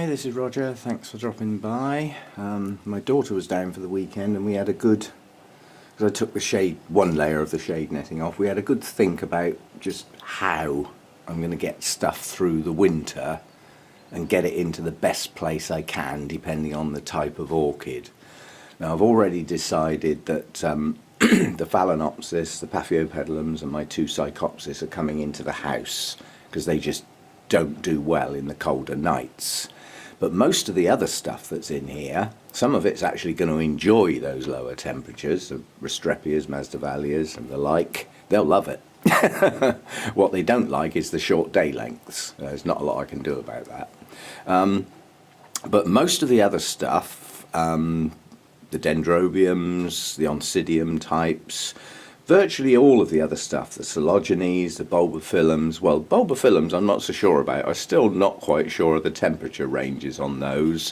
Hi, this is Roger. Thanks for dropping by. My daughter was down for the weekend and we had a good, because I took one layer of the shade netting off, we had a good think about just how I'm going to get stuff through the winter and get it into the best place I can depending on the type of orchid. Now I've already decided that the Phalaenopsis, the Paphiopedilums and my two Psychopsis are coming into the house because they just don't do well in the colder nights. But most of the other stuff that's in here, some of it's actually going to enjoy those lower temperatures, the Restrepias, Masdevallias and the like. They'll love it. What they don't like is the short day lengths. There's not a lot I can do about that. But most of the other stuff, the Dendrobiums, the Oncidium types, virtually all of the other stuff, the Coleogenes, the Bulbophyllums, well, Bulbophyllums I'm not so sure about. I'm still not quite sure of the temperature ranges on those.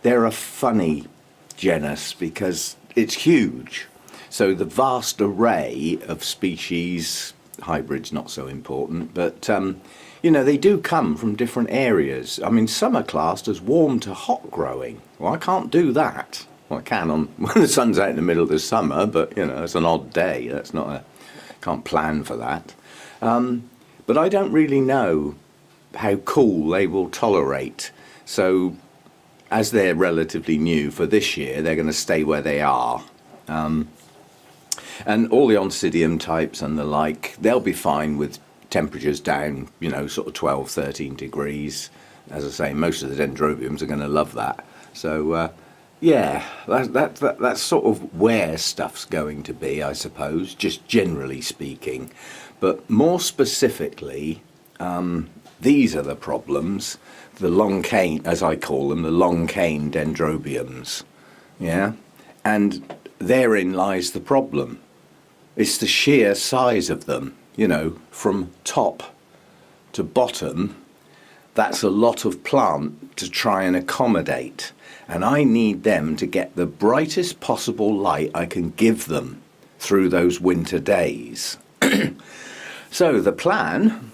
They're a funny genus because it's huge. So the vast array of species, hybrids not so important, but you know, they do come from different areas. I mean, some are classed as warm to hot growing. Well, I can't do that. Well, I can when the sun's out in the middle of the summer, but you know, it's an odd day. That's not can't plan for that. But I don't really know how cool they will tolerate. So, as they're relatively new for this year, they're going to stay where they are. And all the Oncidium types and the like, they'll be fine with temperatures down, you know, sort of 12, 13 degrees. As I say, most of the Dendrobiums are going to love that. So, yeah, that's sort of where stuff's going to be, I suppose, just generally speaking. But more specifically, these are the problems, the long cane, as I call them, the long cane Dendrobiums. Yeah, and therein lies the problem. It's the sheer size of them, you know, from top to bottom. That's a lot of plant to try and accommodate. And I need them to get the brightest possible light I can give them through those winter days. So the plan,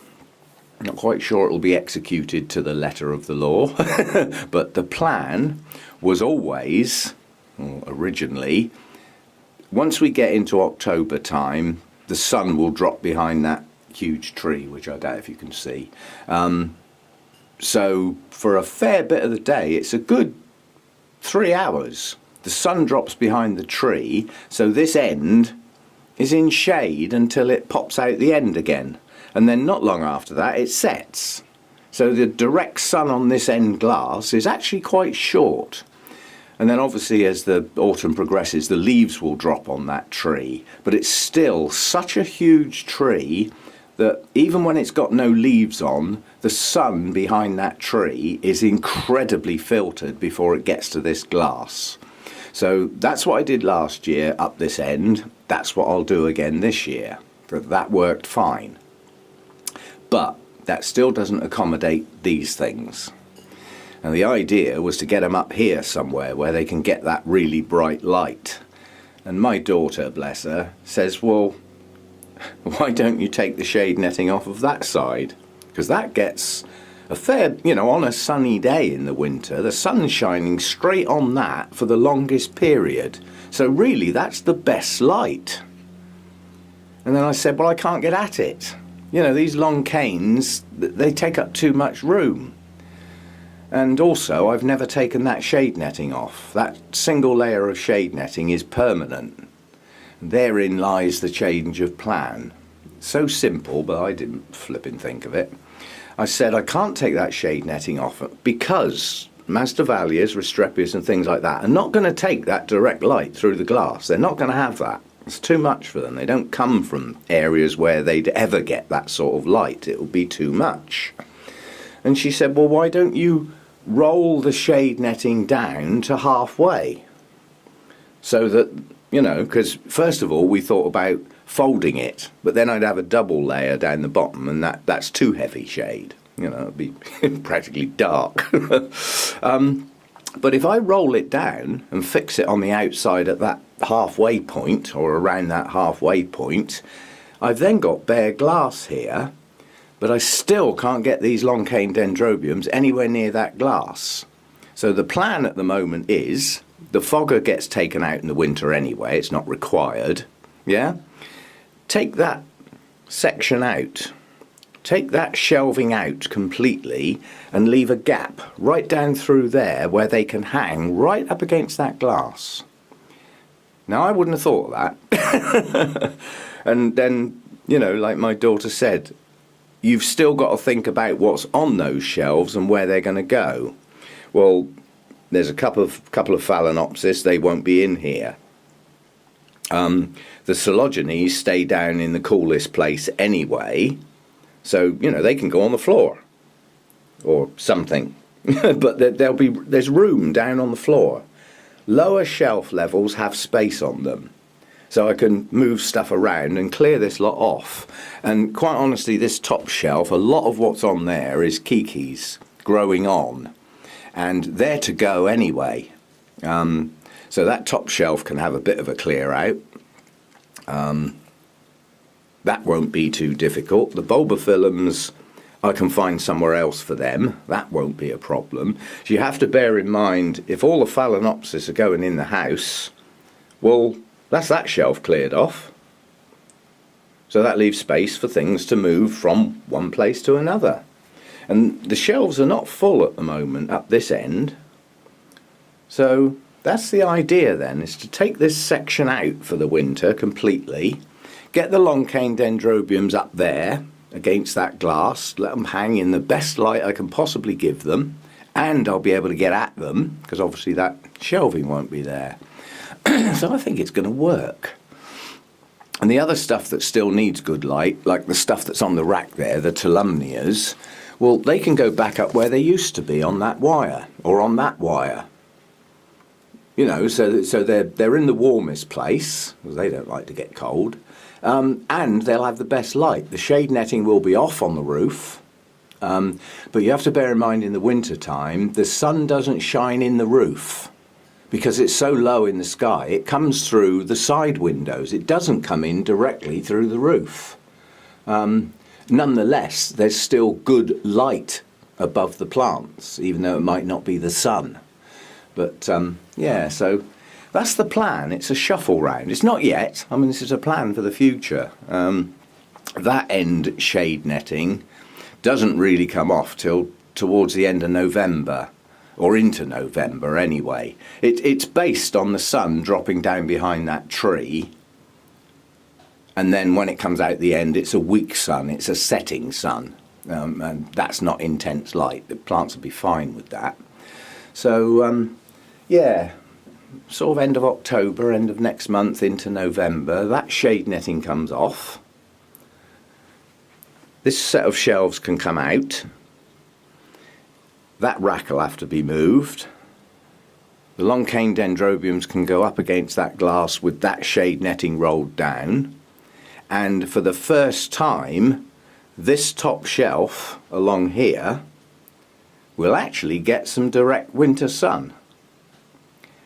I'm not quite sure it will be executed to the letter of the law, but the plan was always, or originally, once we get into October time, the sun will drop behind that huge tree, which I doubt if you can see. So for a fair bit of the day, it's a good 3 hours. The sun drops behind the tree, so this end is in shade until it pops out the end again. And then not long after that, it sets. So the direct sun on this end glass is actually quite short. And then obviously as the autumn progresses, the leaves will drop on that tree. But it's still such a huge tree that even when it's got no leaves on, the sun behind that tree is incredibly filtered before it gets to this glass. So that's what I did last year up this end. That's what I'll do again this year. That worked fine. But that still doesn't accommodate these things. And the idea was to get them up here somewhere where they can get that really bright light. And my daughter, bless her, says, well, why don't you take the shade netting off of that side? Because that gets a fair, you know, on a sunny day in the winter, the sun's shining straight on that for the longest period. So really, that's the best light. And then I said, well, I can't get at it. You know, these long canes, they take up too much room. And also, I've never taken that shade netting off. That single layer of shade netting is permanent. Therein lies the change of plan. So simple, but I didn't flipping think of it. I said I can't take that shade netting off because Masdevallias, Restrepias and things like that are not going to take that direct light through the glass. They're not going to have that. It's too much for them. They don't come from areas where they'd ever get that sort of light. It would be too much. And she said, well, why don't you roll the shade netting down to halfway? So that, you know, because first of all, we thought about folding it, but then I'd have a double layer down the bottom, and that's too heavy shade. You know, it'd be practically dark. But if I roll it down and fix it on the outside at that halfway point, or around that halfway point, I've then got bare glass here, but I still can't get these long cane Dendrobiums anywhere near that glass. So the plan at the moment is the fogger gets taken out in the winter anyway, it's not required. Yeah? Take that section out. Take that shelving out completely and leave a gap right down through there where they can hang right up against that glass. Now, I wouldn't have thought of that. And then, you know, like my daughter said, you've still got to think about what's on those shelves and where they're going to go. Well, there's a couple of Phalaenopsis, they won't be in here. The Coelogenes stay down in the coolest place anyway, so, you know, they can go on the floor or something. But there's room down on the floor. Lower shelf levels have space on them, so I can move stuff around and clear this lot off. And quite honestly, this top shelf, a lot of what's on there is kikis growing on, and they're to go anyway. So that top shelf can have a bit of a clear out. That won't be too difficult. The bulbophyllums, I can find somewhere else for them. That won't be a problem. So you have to bear in mind, if all the Phalaenopsis are going in the house, well, that's that shelf cleared off. So that leaves space for things to move from one place to another. And the shelves are not full at the moment up this end. So that's the idea then, is to take this section out for the winter completely, get the long cane dendrobiums up there against that glass, let them hang in the best light I can possibly give them, and I'll be able to get at them, because obviously that shelving won't be there. So I think it's going to work. And the other stuff that still needs good light, like the stuff that's on the rack there, the Tolumnias, well, they can go back up where they used to be on that wire, or on that wire. You know, so they're in the warmest place, because they don't like to get cold. And they'll have the best light. The shade netting will be off on the roof, but you have to bear in mind in the winter time the sun doesn't shine in the roof because it's so low in the sky. It comes through the side windows. It doesn't come in directly through the roof. Nonetheless, there's still good light above the plants, even though it might not be the sun. But yeah, so that's the plan. It's a shuffle round. It's not yet. I mean, this is a plan for the future. That end shade netting doesn't really come off till towards the end of November, or into November anyway. It's based on the sun dropping down behind that tree, and then when it comes out the end, it's a weak sun. It's a setting sun, and that's not intense light. The plants will be fine with that. So yeah, sort of end of October, end of next month into November, that shade netting comes off. This set of shelves can come out. That rack will have to be moved. The long cane dendrobiums can go up against that glass with that shade netting rolled down. And for the first time, this top shelf along here will actually get some direct winter sun.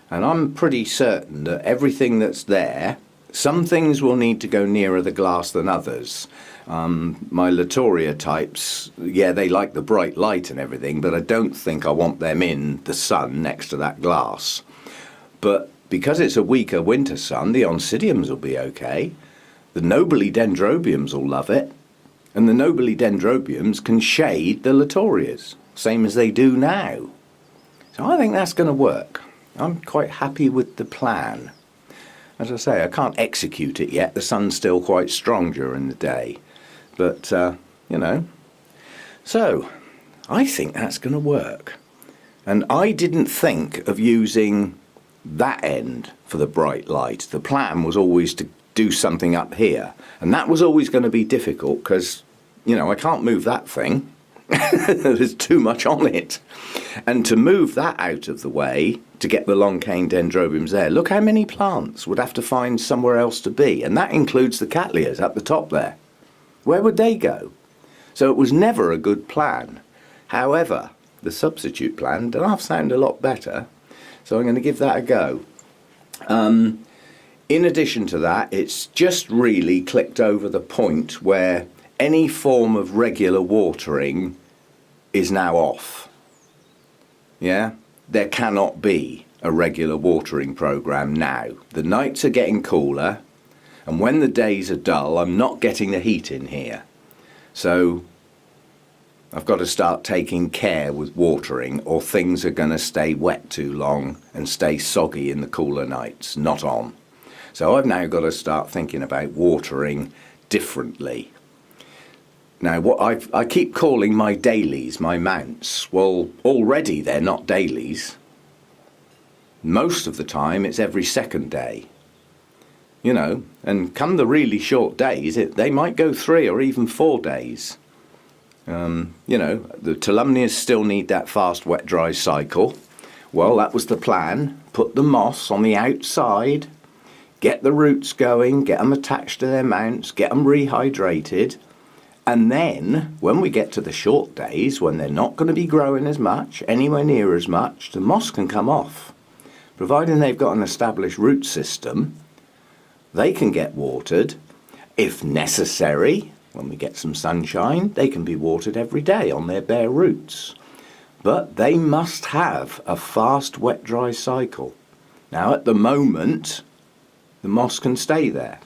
And I'm pretty certain that everything that's there, some things will need to go nearer the glass than others. My Latoria types, yeah, they like the bright light and everything, but I don't think I want them in the sun next to that glass. But because it's a weaker winter sun, the Oncidiums will be okay. The Nobile dendrobiums will love it. And the Nobile dendrobiums can shade the Latorias, same as they do now. So I think that's going to work. I'm quite happy with the plan. As I say, I can't execute it yet. The sun's still quite strong during the day. But, you know. So, I think that's going to work. And I didn't think of using that end for the bright light. The plan was always to do something up here. And that was always going to be difficult because, you know, I can't move that thing. There's too much on it. And to move that out of the way, to get the long cane dendrobiums there, look how many plants would have to find somewhere else to be. And that includes the Cattleyas up the top there. Where would they go? So it was never a good plan. However, the substitute plan does sound a lot better. So I'm going to give that a go. In addition to that, it's just really clicked over the point where any form of regular watering is now off. Yeah? there cannot be a regular watering programme now. The nights are getting cooler, and when the days are dull, I'm not getting the heat in here. So I've got to start taking care with watering, or things are going to stay wet too long and stay soggy in the cooler nights, not on. So I've now got to start thinking about watering differently. Now, what I keep calling my dailies, my mounts. Well, already they're not dailies. Most of the time it's every second day. You know, and come the really short days, they might go 3 or even 4 days. You know, the Tolumnias still need that fast wet dry cycle. Well, that was the plan. Put the moss on the outside, get the roots going, get them attached to their mounts, get them rehydrated. And then, when we get to the short days, when they're not going to be growing as much, anywhere near as much, the moss can come off. Providing they've got an established root system, they can get watered. If necessary, when we get some sunshine, they can be watered every day on their bare roots. But they must have a fast wet dry cycle. Now, at the moment, the moss can stay there.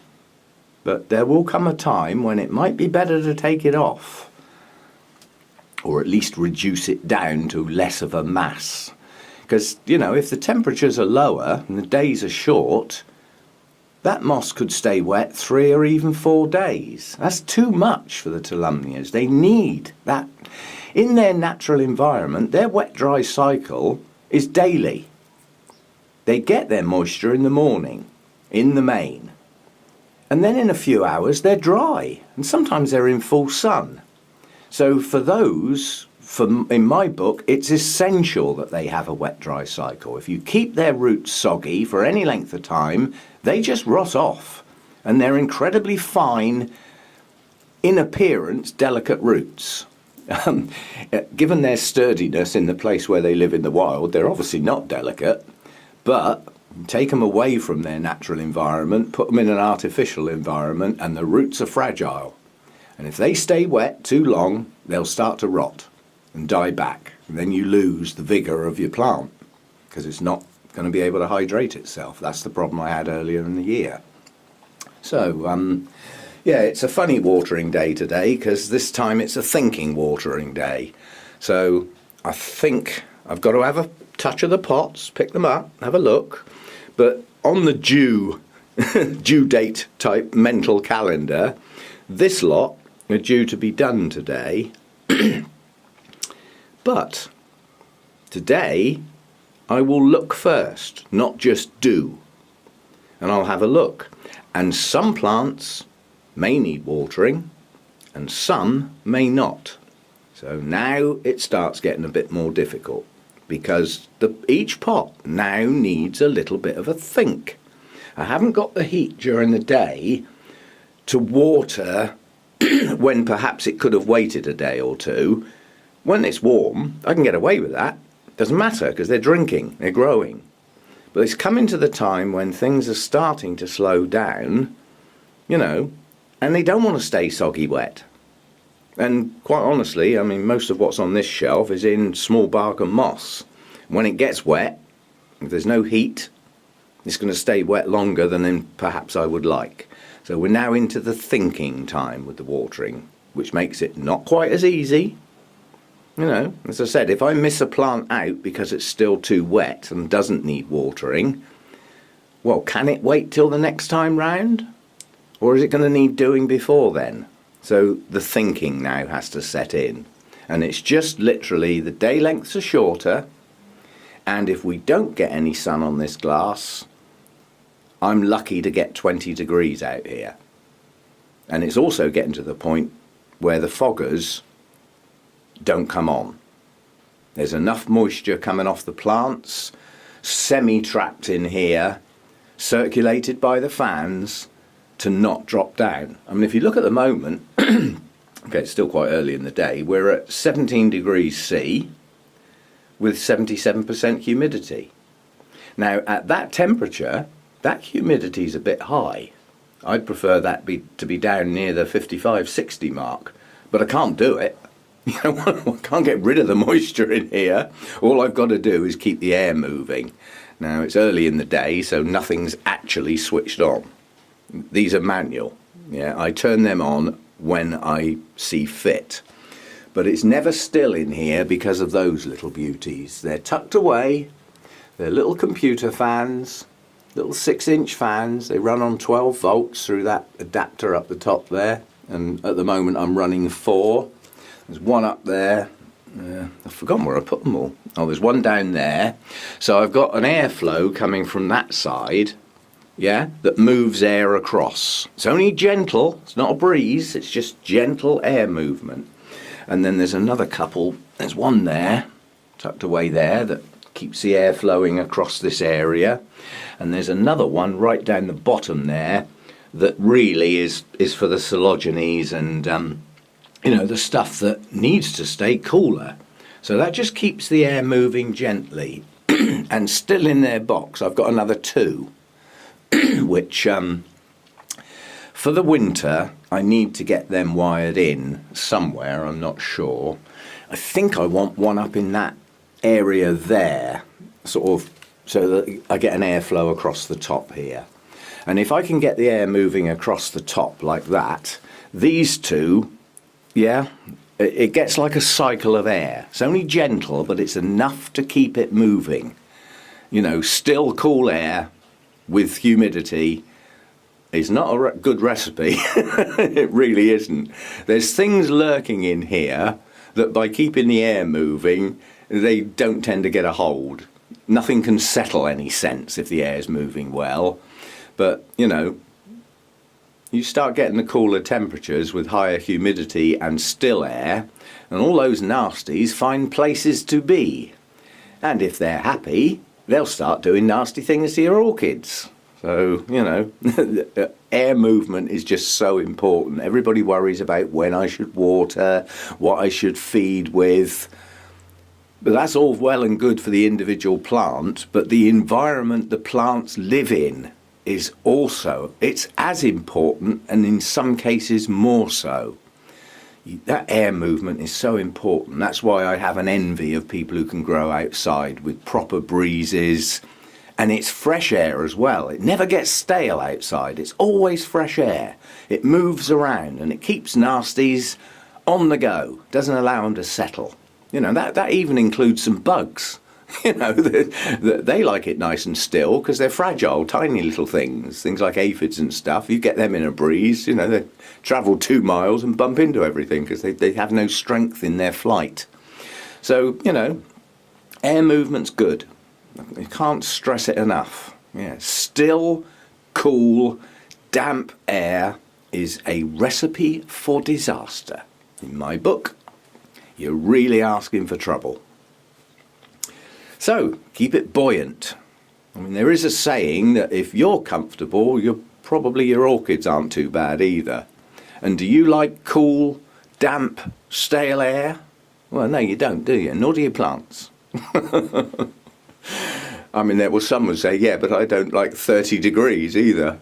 But there will come a time when it might be better to take it off, or at least reduce it down to less of a mass. Because, you know, if the temperatures are lower and the days are short, that moss could stay wet 3 or even 4 days. That's too much for the Tolumnias. They need that. In their natural environment, their wet-dry cycle is daily. They get their moisture in the morning, in the main. And then in a few hours, they're dry. And sometimes they're in full sun. So for those, in my book, it's essential that they have a wet-dry cycle. If you keep their roots soggy for any length of time, they just rot off. And they're incredibly fine, in appearance, delicate roots. Given their sturdiness in the place where they live in the wild, they're obviously not delicate. But take them away from their natural environment, put them in an artificial environment, and the roots are fragile. And if they stay wet too long, they'll start to rot and die back. And then you lose the vigour of your plant because it's not going to be able to hydrate itself. That's the problem I had earlier in the year. So, yeah, it's a funny watering day today because this time it's a thinking watering day. So I think I've got to have a touch of the pots, pick them up, have a look. But on the due date type mental calendar, this lot are due to be done today. But today I will look first, not just do. And I'll have a look. And some plants may need watering and some may not. So now it starts getting a bit more difficult because each pot now needs a little bit of a think. I haven't got the heat during the day to water when perhaps it could have waited a day or two. When it's warm, I can get away with that. Doesn't matter because they're drinking, they're growing. But it's coming to the time when things are starting to slow down, you know, and they don't want to stay soggy wet. And quite honestly, I mean, most of what's on this shelf is in small bark and moss. When it gets wet, if there's no heat, it's going to stay wet longer than perhaps I would like. So we're now into the thinking time with the watering, which makes it not quite as easy. You know, as I said, if I miss a plant out because it's still too wet and doesn't need watering, well, can it wait till the next time round? Or is it going to need doing before then? So the thinking now has to set in. And it's just literally the day lengths are shorter. And if we don't get any sun on this glass, I'm lucky to get 20 degrees out here. And it's also getting to the point where the foggers don't come on. There's enough moisture coming off the plants, semi-trapped in here, circulated by the fans, to not drop down. I mean, if you look at the moment, okay, it's still quite early in the day, we're at 17 degrees C with 77% humidity. Now, at that temperature, that humidity is a bit high. I'd prefer that to be down near the 55-60 mark, but I can't do it. You know, I can't get rid of the moisture in here. All I've got to do is keep the air moving. Now, it's early in the day, so nothing's actually switched on. These are manual. Yeah, I turn them on when I see fit. But it's never still in here because of those little beauties. They're tucked away. They're little computer fans, little 6-inch fans. They run on 12 volts through that adapter up the top there. And at the moment I'm running 4. There's one up there. I've forgotten where I put them all. Oh, there's one down there. So I've got an airflow coming from that side, yeah, that moves air across. It's only gentle. It's not a breeze. It's just gentle air movement. And then there's another couple. There's one there, tucked away there, that keeps the air flowing across this area. And there's another one right down the bottom there that really is for the cotyledons and you know, the stuff that needs to stay cooler. So that just keeps the air moving gently. And still in their box I've got another 2 which for the winter I need to get them wired in somewhere. I'm not sure. I think I want one up in that area there, sort of, so that I get an airflow across the top here. And if I can get the air moving across the top like that, these 2, yeah, it gets like a cycle of air. It's only gentle, but it's enough to keep it moving. You know, still cool air with humidity is not a good recipe. It really isn't. There's things lurking in here that by keeping the air moving, they don't tend to get a hold. Nothing can settle any sense if the air's moving well. But, you know, you start getting the cooler temperatures with higher humidity and still air, and all those nasties find places to be. And if they're happy, they'll start doing nasty things to your orchids. So, you know, air movement is just so important. Everybody worries about when I should water, what I should feed with. But that's all well and good for the individual plant, but the environment the plants live in is also, it's as important, and in some cases more so. That air movement is so important. That's why I have an envy of people who can grow outside with proper breezes. And it's fresh air as well. It never gets stale outside. It's always fresh air. It moves around and it keeps nasties on the go. Doesn't allow them to settle. You know, that even includes some bugs. You know, they like it nice and still because they're fragile, tiny little things. Things like aphids and stuff. You get them in a breeze, you know, they travel 2 miles and bump into everything because they have no strength in their flight. So, you know, air movement's good. You can't stress it enough. Yeah, still, cool, damp air is a recipe for disaster. In my book, you're really asking for trouble. So, keep it buoyant. I mean, there is a saying that if you're comfortable, probably your orchids aren't too bad either. And do you like cool, damp, stale air? Well, no, you don't, do you? Nor do your plants. I mean, some would say, yeah, but I don't like 30 degrees either.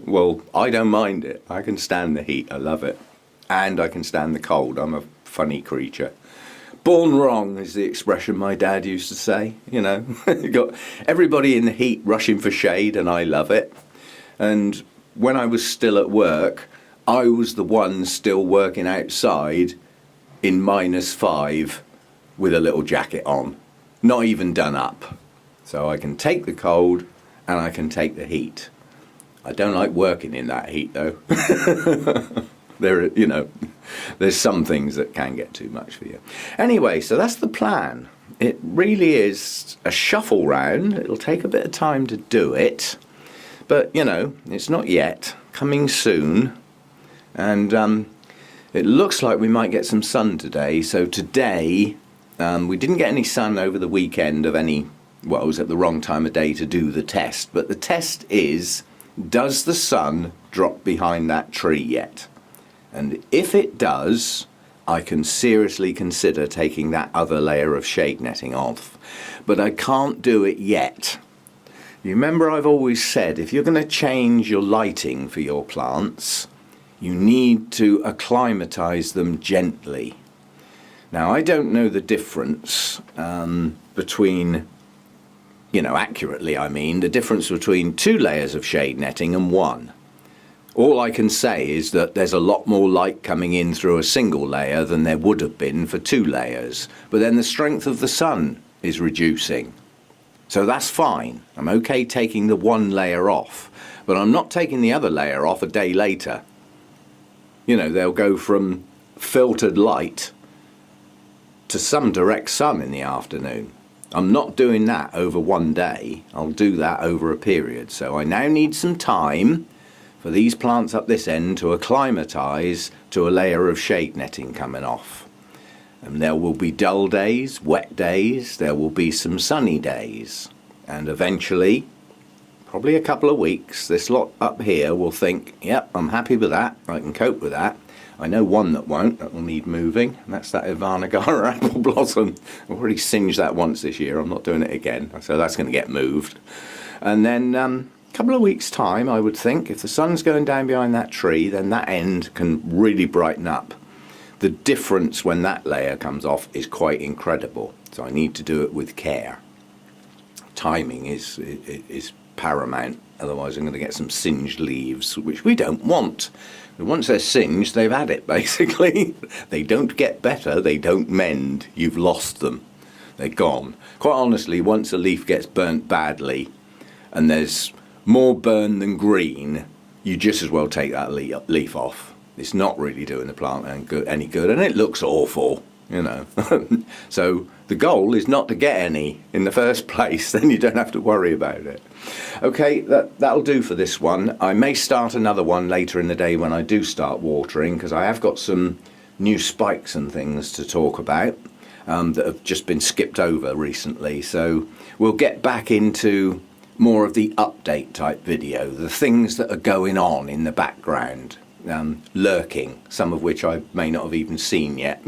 Well, I don't mind it. I can stand the heat. I love it. And I can stand the cold. I'm a funny creature. Born wrong is the expression my dad used to say. You know, you got everybody in the heat rushing for shade, and I love it. And when I was still at work, I was the one still working outside in -5 with a little jacket on, not even done up. So I can take the cold and I can take the heat. I don't like working in that heat though. You know, there's some things that can get too much for you. Anyway, so that's the plan. It really is a shuffle round. It'll take a bit of time to do it. But, you know, it's not yet. Coming soon. And it looks like we might get some sun today. So today, we didn't get any sun over the weekend of any... Well, it was at the wrong time of day to do the test. But the test is, does the sun drop behind that tree yet? And if it does, I can seriously consider taking that other layer of shade netting off. But I can't do it yet. You remember I've always said, if you're going to change your lighting for your plants, you need to acclimatise them gently. Now, I don't know the difference between, accurately I mean, the difference between 2 layers of shade netting and 1. All I can say is that there's a lot more light coming in through a single layer than there would have been for 2 layers. But then the strength of the sun is reducing. So that's fine. I'm okay taking the 1 layer off. But I'm not taking the other layer off a day later. They'll go from filtered light to some direct sun in the afternoon. I'm not doing that over 1 day. I'll do that over a period. So I now need some time for these plants up this end to acclimatise to a layer of shade netting coming off. And there will be dull days, wet days, there will be some sunny days. And eventually, probably a couple of weeks, this lot up here will think, yep, I'm happy with that, I can cope with that. I know one that won't, that will need moving, and that's that Ivanagara apple blossom. I've already singed that once this year, I'm not doing it again, so that's going to get moved. And then a couple of weeks' time, I would think, if the sun's going down behind that tree, then that end can really brighten up. The difference when that layer comes off is quite incredible, so I need to do it with care. Timing is paramount, otherwise I'm going to get some singed leaves, which we don't want. Once they're singed, they've had it, basically. They don't get better, they don't mend. You've lost them. They're gone. Quite honestly, once a leaf gets burnt badly, and there's more burn than green, you just as well take that leaf off. It's not really doing the plant any good, and it looks awful, So the goal is not to get any in the first place, then you don't have to worry about it. Okay, that'll do for this one. I may start another one later in the day when I do start watering, because I have got some new spikes and things to talk about that have just been skipped over recently. So we'll get back into more of the update type video, the things that are going on in the background. Lurking, some of which I may not have even seen yet.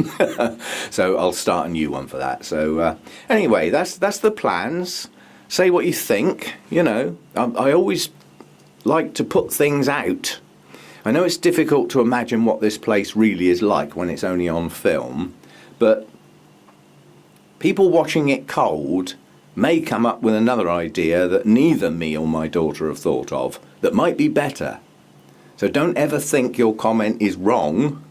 So I'll start a new one for that. So anyway, that's the plans. Say what you think. I always like to put things out. I know it's difficult to imagine what this place really is like when it's only on film, but people watching it cold may come up with another idea that neither me or my daughter have thought of that might be better. So don't ever think your comment is wrong.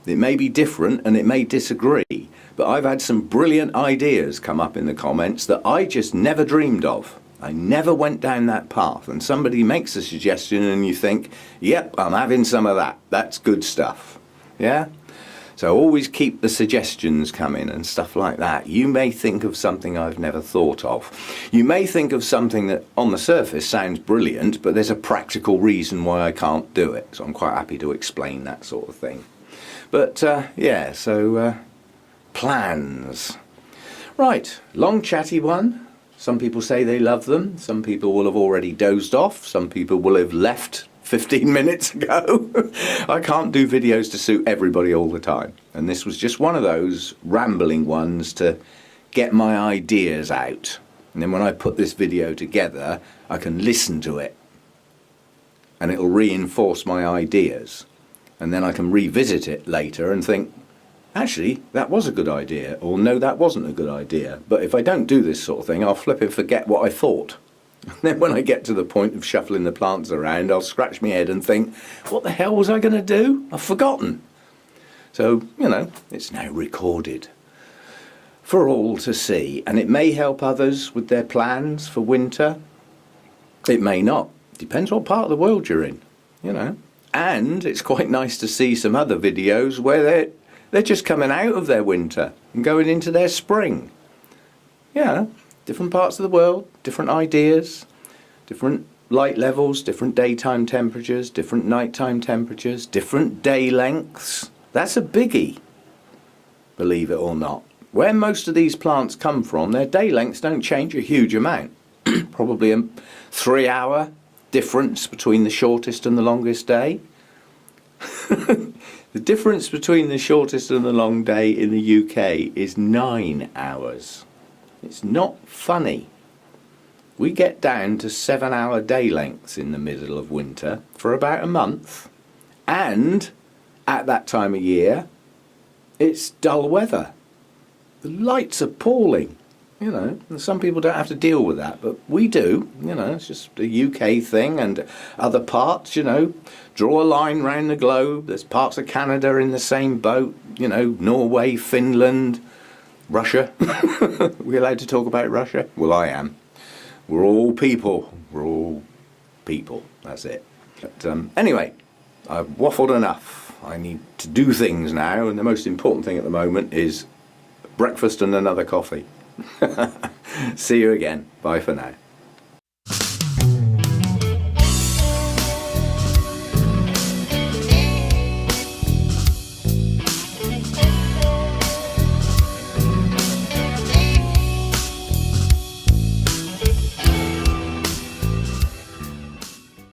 It may be different and it may disagree, but I've had some brilliant ideas come up in the comments that I just never dreamed of. I never went down that path, and somebody makes a suggestion and you think, yep, I'm having some of that. That's good stuff. Yeah? So always keep the suggestions coming and stuff like that. You may think of something I've never thought of. You may think of something that on the surface sounds brilliant, but there's a practical reason why I can't do it. So I'm quite happy to explain that sort of thing. But plans. Right, long chatty one. Some people say they love them. Some people will have already dozed off. Some people will have left 15 minutes ago. I can't do videos to suit everybody all the time, and this was just one of those rambling ones to get my ideas out, and then when I put this video together I can listen to it and it'll reinforce my ideas, and then I can revisit it later and think, actually that was a good idea, or no, that wasn't a good idea. But if I don't do this sort of thing, I'll flipping forget what I thought. And then when I get to the point of shuffling the plants around, I'll scratch my head and think, what the hell was I going to do? I've forgotten. So, it's now recorded for all to see. And it may help others with their plans for winter. It may not. Depends what part of the world you're in, And it's quite nice to see some other videos where they're just coming out of their winter and going into their spring. Different parts of the world, different ideas, different light levels, different daytime temperatures, different nighttime temperatures, different day lengths. That's a biggie, believe it or not. Where most of these plants come from, their day lengths don't change a huge amount. Probably a 3-hour difference between the shortest and the longest day. The difference between the shortest and the long day in the UK is 9 hours. It's not funny. We get down to 7-hour day lengths in the middle of winter for about a month. And at that time of year, it's dull weather. The light's appalling. You know, and some people don't have to deal with that, but we do. You know, it's just a UK thing, and other parts, you know, draw a line round the globe. There's parts of Canada in the same boat, you know, Norway, Finland, Russia. We allowed to talk about Russia? Well, I am. We're all people. We're all people. That's it. But anyway, I've waffled enough. I need to do things now, and the most important thing at the moment is breakfast and another coffee. See you again. Bye for now.